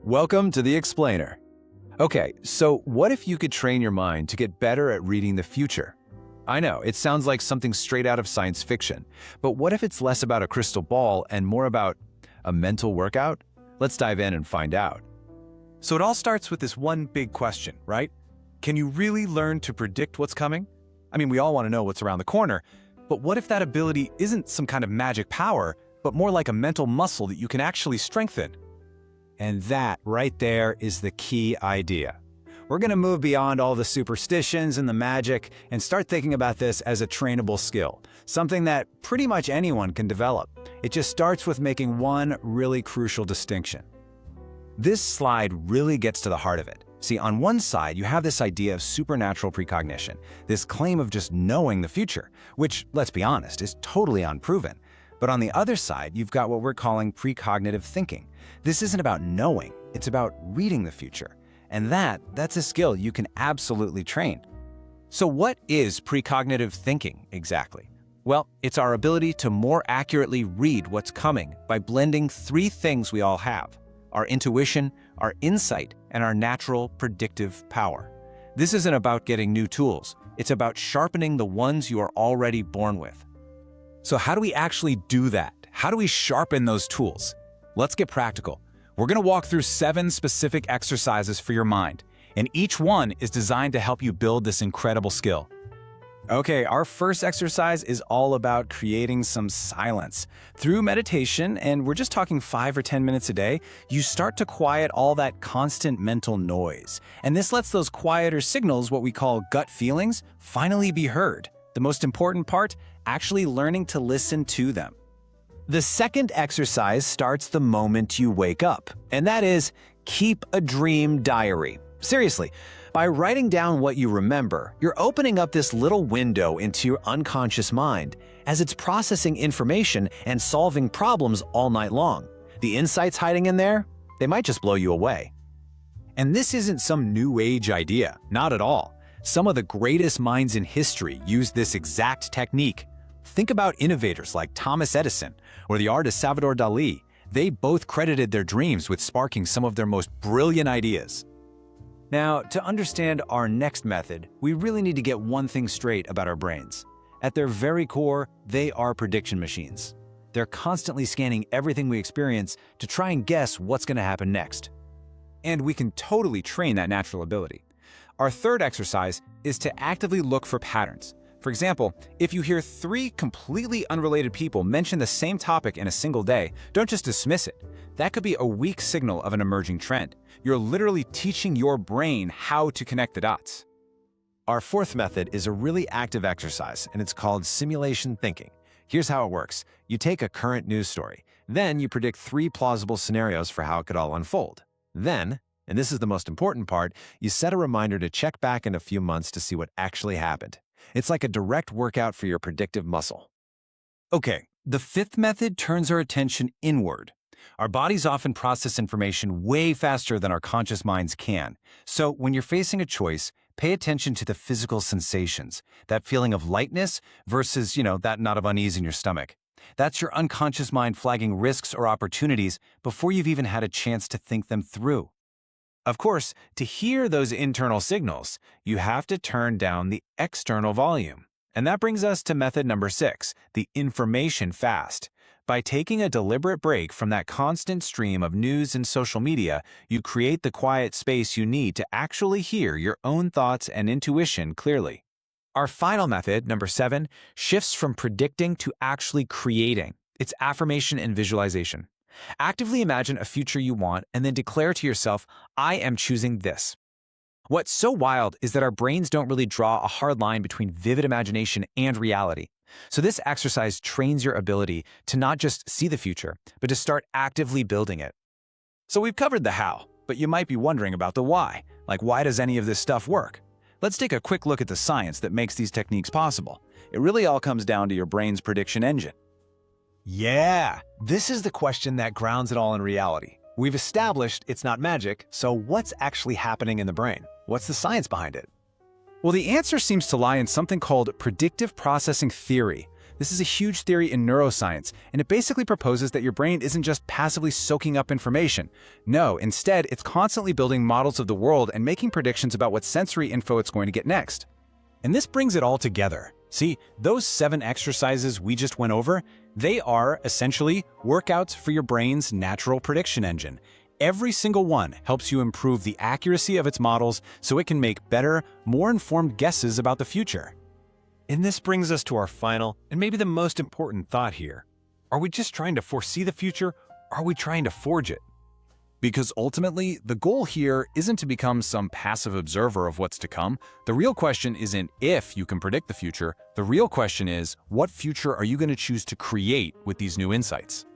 Welcome to The Explainer. Okay, so what if you could train your mind to get better at reading the future? I know, it sounds like something straight out of science fiction, but what if it's less about a crystal ball and more about a mental workout? Let's dive in and find out. So it all starts with this one big question, right? Can you really learn to predict what's coming? I mean, we all want to know what's around the corner, but what if that ability isn't some kind of magic power, but more like a mental muscle that you can actually strengthen? And that right there is the key idea. We're going to move beyond all the superstitions and the magic and start thinking about this as a trainable skill, something that pretty much anyone can develop. It just starts with making one really crucial distinction. This slide really gets to the heart of it. See, on one side, you have this idea of supernatural precognition, this claim of just knowing the future, which, let's be honest, is totally unproven. But on the other side, you've got what we're calling precognitive thinking. This isn't about knowing, it's about reading the future. And that's a skill you can absolutely train. So what is precognitive thinking exactly? Well, it's our ability to more accurately read what's coming by blending three things we all have: our intuition, our insight, and our natural predictive power. This isn't about getting new tools. It's about sharpening the ones you are already born with. So how do we actually do that? How do we sharpen those tools? Let's get practical. We're going to walk through 7 specific exercises for your mind, and each one is designed to help you build this incredible skill. Okay, our first exercise is all about creating some silence. Through meditation, and we're just talking 5 or 10 minutes a day, you start to quiet all that constant mental noise. And this lets those quieter signals, what we call gut feelings, finally be heard. The most important part, actually learning to listen to them. The second exercise starts the moment you wake up, and that is keep a dream diary. Seriously, by writing down what you remember, you're opening up this little window into your unconscious mind as it's processing information and solving problems all night long. The insights hiding in there, they might just blow you away. And this isn't some new age idea, not at all. Some of the greatest minds in history use this exact technique. Think about innovators like Thomas Edison or the artist Salvador Dali. They both credited their dreams with sparking some of their most brilliant ideas. Now, to understand our next method, we really need to get one thing straight about our brains. At their very core, they are prediction machines. They're constantly scanning everything we experience to try and guess what's going to happen next. And we can totally train that natural ability. Our third exercise is to actively look for patterns. For example, if you hear 3 completely unrelated people mention the same topic in a single day, don't just dismiss it. That could be a weak signal of an emerging trend. You're literally teaching your brain how to connect the dots. Our fourth method is a really active exercise, and it's called simulation thinking. Here's how it works. You take a current news story. Then you predict 3 plausible scenarios for how it could all unfold. Then, and this is the most important part, you set a reminder to check back in a few months to see what actually happened. It's like a direct workout for your predictive muscle. Okay, the fifth method turns our attention inward. Our bodies often process information way faster than our conscious minds can. So when you're facing a choice, pay attention to the physical sensations, that feeling of lightness versus, that knot of unease in your stomach. That's your unconscious mind flagging risks or opportunities before you've even had a chance to think them through. Of course, to hear those internal signals, you have to turn down the external volume. And that brings us to method number 6, the information fast. By taking a deliberate break from that constant stream of news and social media, you create the quiet space you need to actually hear your own thoughts and intuition clearly. Our final method, number 7, shifts from predicting to actually creating. It's affirmation and visualization. Actively imagine a future you want and then declare to yourself, I am choosing this. What's so wild is that our brains don't really draw a hard line between vivid imagination and reality. So this exercise trains your ability to not just see the future, but to start actively building it. So we've covered the how, but you might be wondering about the why. Like, why does any of this stuff work? Let's take a quick look at the science that makes these techniques possible. It really all comes down to your brain's prediction engine. Yeah, this is the question that grounds it all in reality. We've established it's not magic, so what's actually happening in the brain? What's the science behind it? Well, the answer seems to lie in something called predictive processing theory. This is a huge theory in neuroscience, and it basically proposes that your brain isn't just passively soaking up information. No, instead, it's constantly building models of the world and making predictions about what sensory info it's going to get next. And this brings it all together. See, those 7 exercises we just went over, they are essentially workouts for your brain's natural prediction engine. Every single one helps you improve the accuracy of its models so it can make better, more informed guesses about the future. And this brings us to our final and maybe the most important thought here. Are we just trying to foresee the future, or are we trying to forge it? Because ultimately, the goal here isn't to become some passive observer of what's to come. The real question isn't if you can predict the future. The real question is, what future are you going to choose to create with these new insights?